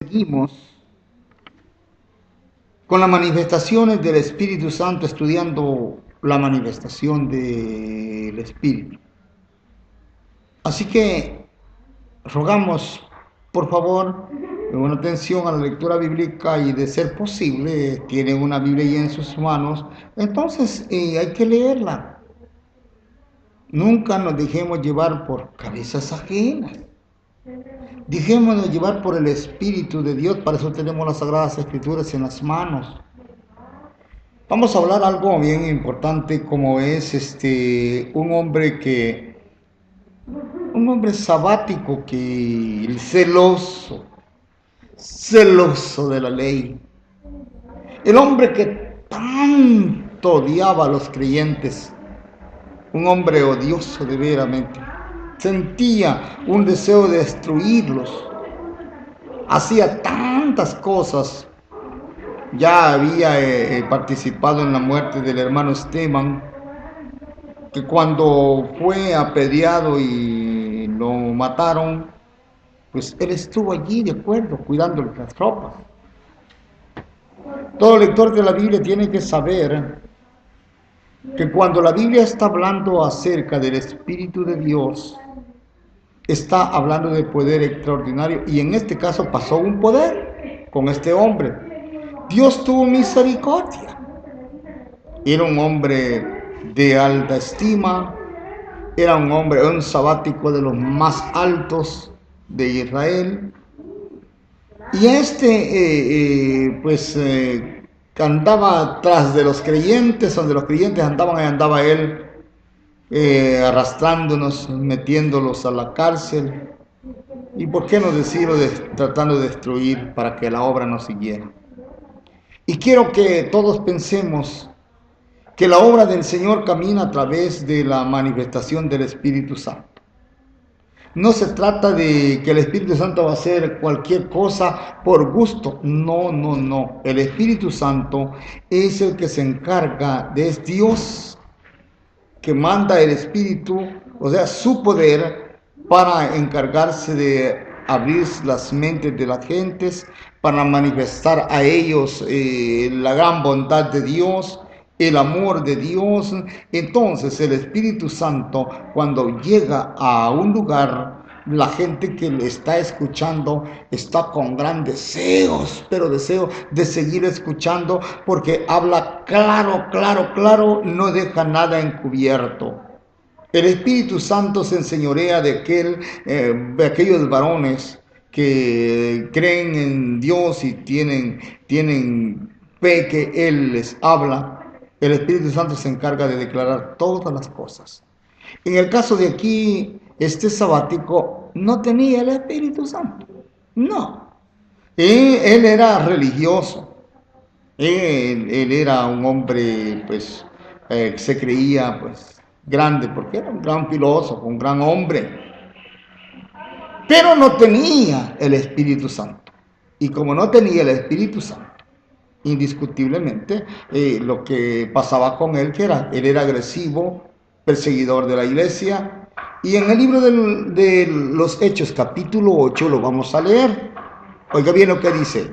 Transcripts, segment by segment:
Seguimos con las manifestaciones del Espíritu Santo, estudiando la manifestación del Espíritu. Así que rogamos, por favor, una atención a la lectura bíblica y, de ser posible, tienen una Biblia ahí en sus manos, entonces hay que leerla. Nunca nos dejemos llevar por cabezas ajenas. Dejémonos llevar por el Espíritu de Dios. Para eso tenemos las Sagradas Escrituras en las manos. Vamos a hablar algo bien importante, como es un hombre sabático, que celoso de la ley. El hombre que tanto odiaba a los creyentes. Un hombre odioso de veramente. Sentía un deseo de destruirlos. Hacía tantas cosas. Ya había participado en la muerte del hermano Esteban, que cuando fue apedreado y lo mataron, pues él estuvo allí de acuerdo, cuidándole las tropas. Todo lector de la Biblia tiene que saber que cuando la Biblia está hablando acerca del Espíritu de Dios, está hablando de poder extraordinario, y en este caso pasó un poder con este hombre. Dios tuvo misericordia. Era un hombre de alta estima, era un sabático de los más altos de Israel, y andaba tras de los creyentes, donde los creyentes andaban, ahí andaba él, arrastrándonos, metiéndolos a la cárcel, y por qué no decirlo, tratando de destruir para que la obra no siguiera. Y quiero que todos pensemos que la obra del Señor camina a través de la manifestación del Espíritu Santo. No se trata de que el Espíritu Santo va a hacer cualquier cosa por gusto. No. El Espíritu Santo es el que se encarga, es Dios que manda el Espíritu, o sea, su poder, para encargarse de abrir las mentes de las gentes, para manifestar a ellos la gran bondad de Dios, el amor de Dios. Entonces el Espíritu Santo, cuando llega a un lugar, la gente que le está escuchando está con gran deseos, pero deseo de seguir escuchando, porque habla claro, no deja nada encubierto. El Espíritu Santo se enseñorea de aquellos varones que creen en Dios y tienen fe que Él les habla. El Espíritu Santo se encarga de declarar todas las cosas. En el caso de aquí, este sabático no tenía el Espíritu Santo. No. Él era religioso. Él era un hombre, se creía, grande, porque era un gran filósofo, un gran hombre. Pero no tenía el Espíritu Santo. Y como no tenía el Espíritu Santo, indiscutiblemente, lo que pasaba con él, él era agresivo, perseguidor de la iglesia. Y en el libro de los Hechos, capítulo 8, lo vamos a leer. Oiga bien lo que dice.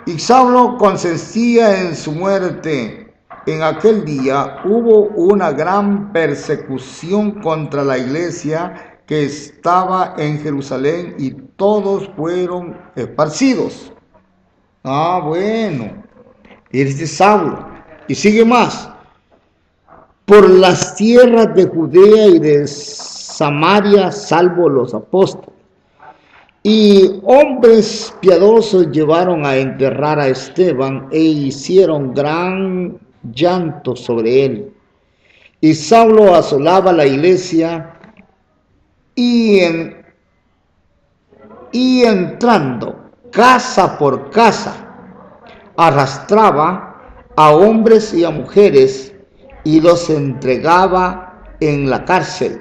Y Saulo consentía en su muerte. En aquel día hubo una gran persecución contra la iglesia que estaba en Jerusalén, y todos fueron esparcidos. Bueno, es de Saulo. Y sigue más. Por las tierras de Judea y de Samaria, salvo los apóstoles. Y hombres piadosos llevaron a enterrar a Esteban e hicieron gran llanto sobre él. Y Saulo asolaba la iglesia y entrando casa por casa, arrastraba a hombres y a mujeres y los entregaba en la cárcel.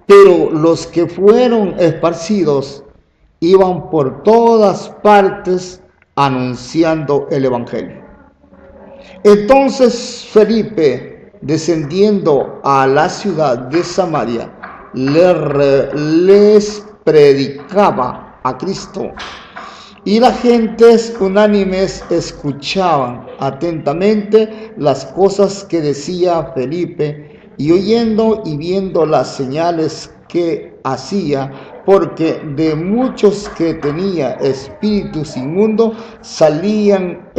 Pero los que fueron esparcidos iban por todas partes anunciando el evangelio. Entonces Felipe, descendiendo a la ciudad de Samaria, les predicaba a Cristo. Y las gentes unánimes escuchaban atentamente las cosas que decía Felipe, y oyendo y viendo las señales que hacía, porque de muchos que tenía espíritus inmundos salían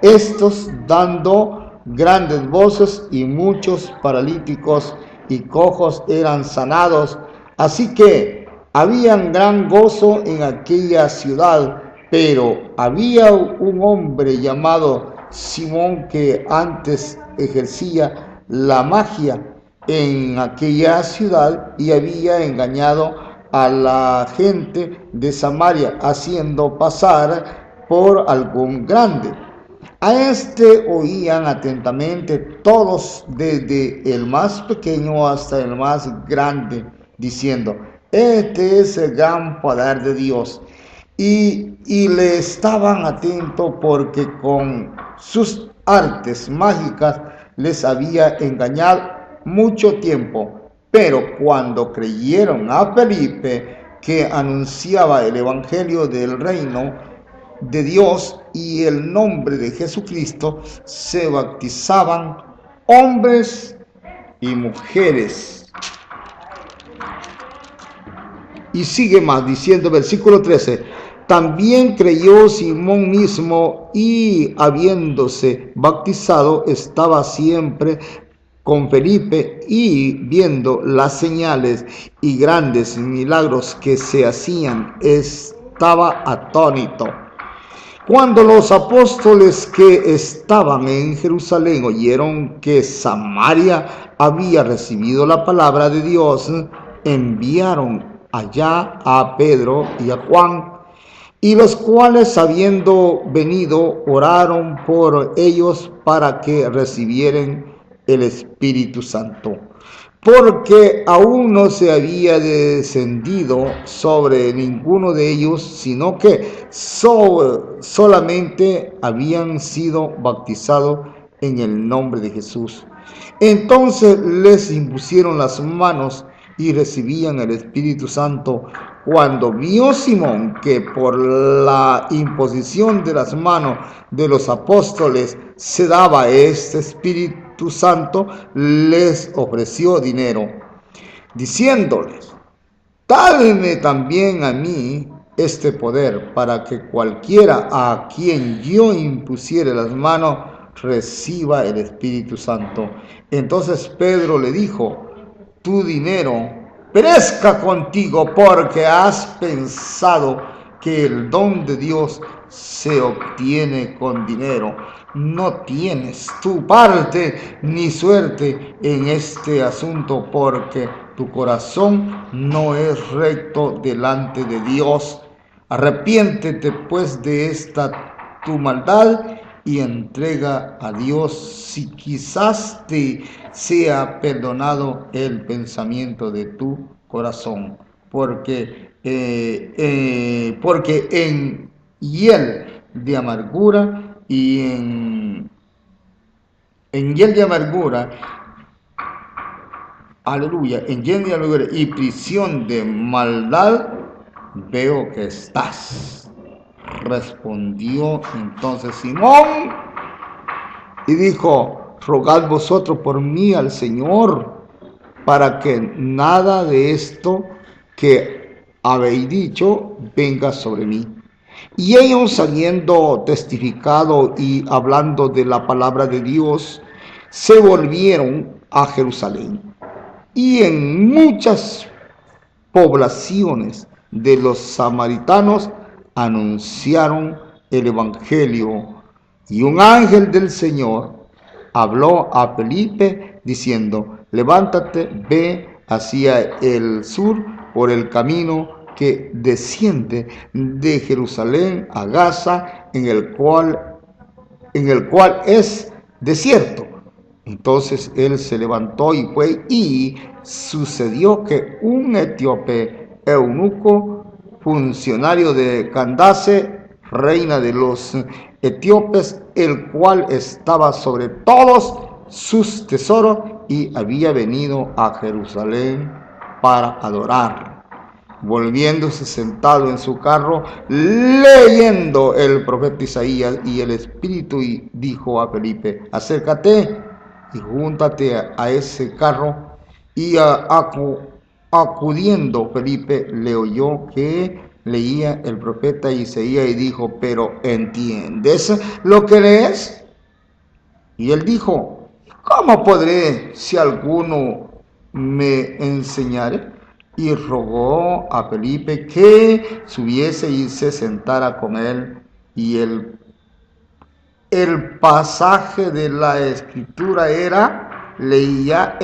estos dando grandes voces, y muchos paralíticos y cojos eran sanados. Así que habían gran gozo en aquella ciudad. Pero había un hombre llamado Simón que antes ejercía la magia en aquella ciudad y había engañado a la gente de Samaria, haciendo pasar por algún grande. A este oían atentamente todos, desde el más pequeño hasta el más grande, diciendo: este es el gran poder de Dios. Y le estaban atentos porque con sus artes mágicas les había engañado mucho tiempo. Pero cuando creyeron a Felipe, que anunciaba el evangelio del reino de Dios y el nombre de Jesucristo, se bautizaban hombres y mujeres. Y sigue más diciendo, versículo 13: también creyó Simón mismo, y habiéndose bautizado estaba siempre con Felipe, y viendo las señales y grandes milagros que se hacían, estaba atónito. Cuando los apóstoles que estaban en Jerusalén oyeron que Samaria había recibido la palabra de Dios, enviaron allá a Pedro y a Juan, y los cuales, habiendo venido, oraron por ellos para que recibieran el Espíritu Santo, porque aún no se había descendido sobre ninguno de ellos, sino que solamente habían sido bautizados en el nombre de Jesús. Entonces les impusieron las manos y recibían el Espíritu Santo. Cuando vio Simón que por la imposición de las manos de los apóstoles se daba este Espíritu Santo, les ofreció dinero, diciéndoles: dadme también a mí este poder, para que cualquiera a quien yo impusiere las manos reciba el Espíritu Santo. Entonces Pedro le dijo: tu dinero perezca contigo, porque has pensado que el don de Dios se obtiene con dinero. No tienes tu parte ni suerte en este asunto, porque tu corazón no es recto delante de Dios. Arrepiéntete pues de esta tu maldad y entrega a Dios, si quizás te sea perdonado el pensamiento de tu corazón, porque en hiel de amargura y en hiel de amargura, aleluya, en hiel de amargura y prisión de maldad veo que estás. Respondió entonces Simón y dijo: rogad vosotros por mí al Señor, para que nada de esto que habéis dicho venga sobre mí. Y ellos, habiendo testificado y hablando de la palabra de Dios, se volvieron a Jerusalén. Y en muchas poblaciones de los samaritanos anunciaron el evangelio. Y un ángel del Señor habló a Felipe diciendo: levántate, ve hacia el sur por el camino que desciende de Jerusalén a Gaza, en el cual es desierto. Entonces él se levantó y fue, y sucedió que un etíope eunuco, funcionario de Candace, reina de los etíopes, el cual estaba sobre todos sus tesoros, y había venido a Jerusalén para adorar. volviéndose sentado en su carro, leyendo el profeta Isaías, y el Espíritu dijo a Felipe: acércate y júntate a ese carro. Y acudiendo Felipe le oyó que leía el profeta Isaías y dijo: pero ¿entiendes lo que lees? Y él dijo: ¿cómo podré si alguno me enseñare? Y rogó a Felipe que subiese y se sentara con él. Y el pasaje de la escritura leía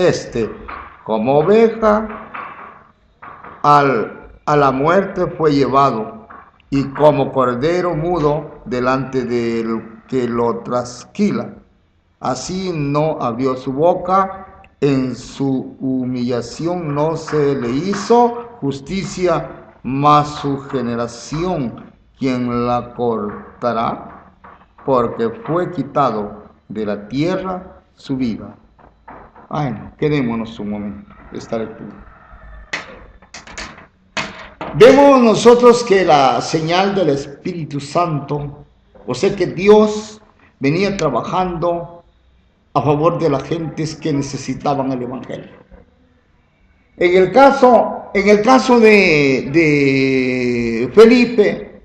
como oveja a la muerte fue llevado, y como cordero mudo delante del que lo trasquila, así no abrió su boca. En su humillación no se le hizo justicia, mas su generación, ¿quién la cortará? Porque fue quitado de la tierra su vida. Bueno, quedémonos un momento de esta lectura. Vemos nosotros que la señal del Espíritu Santo, o sea que Dios venía trabajando a favor de las gentes que necesitaban el Evangelio. En el caso de Felipe,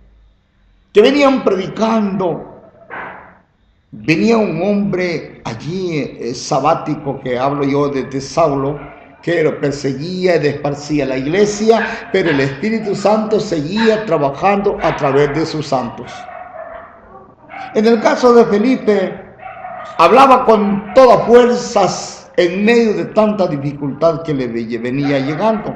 que venían predicando, venía un hombre allí sabático, que hablo yo de Saulo, que lo perseguía y desparcía la iglesia, pero el Espíritu Santo seguía trabajando a través de sus santos. En el caso de Felipe, hablaba con todas fuerzas en medio de tanta dificultad que le venía llegando.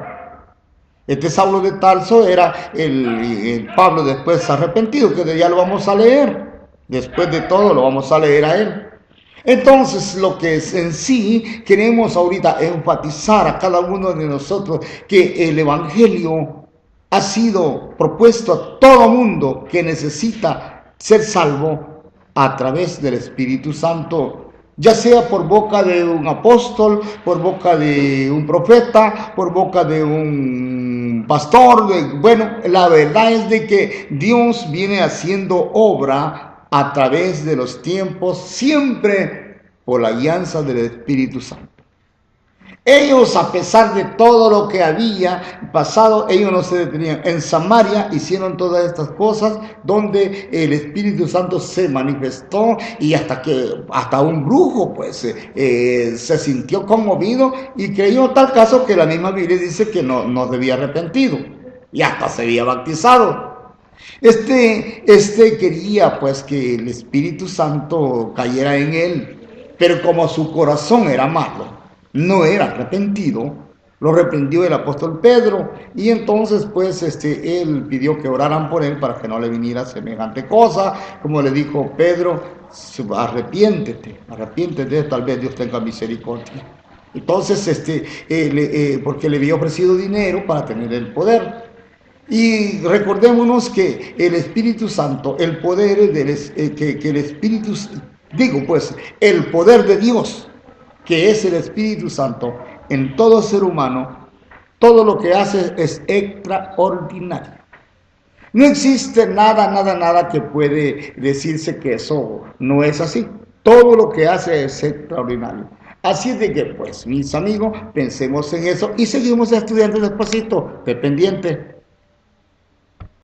Este Saulo de Tarso era el Pablo después arrepentido, que ya lo vamos a leer. Después de todo lo vamos a leer a él. Entonces, lo que es en sí, queremos ahorita enfatizar a cada uno de nosotros que el Evangelio ha sido propuesto a todo mundo que necesita ser salvo a través del Espíritu Santo, ya sea por boca de un apóstol, por boca de un profeta, por boca de un pastor. Bueno, la verdad es de que Dios viene haciendo obra a través de los tiempos, siempre por la alianza del Espíritu Santo. Ellos, a pesar de todo lo que había pasado, ellos no se detenían. En Samaria hicieron todas estas cosas, donde el Espíritu Santo se manifestó, y hasta un brujo pues se sintió conmovido y creyó, tal caso que la misma Biblia dice que no se había arrepentido y hasta se había bautizado. Este quería pues que el Espíritu Santo cayera en él, pero como su corazón era malo, no era arrepentido, lo reprendió el apóstol Pedro, y entonces pues él pidió que oraran por él para que no le viniera semejante cosa. Como le dijo Pedro: arrepiéntete, tal vez Dios tenga misericordia. Entonces porque le había ofrecido dinero para tener el poder. Y recordémonos que el Espíritu Santo, el poder el poder de Dios, que es el Espíritu Santo, en todo ser humano, todo lo que hace es extraordinario. No existe nada que puede decirse que eso no es así. Todo lo que hace es extraordinario. Así de que, pues, mis amigos, pensemos en eso y seguimos estudiando despacito, de pendiente.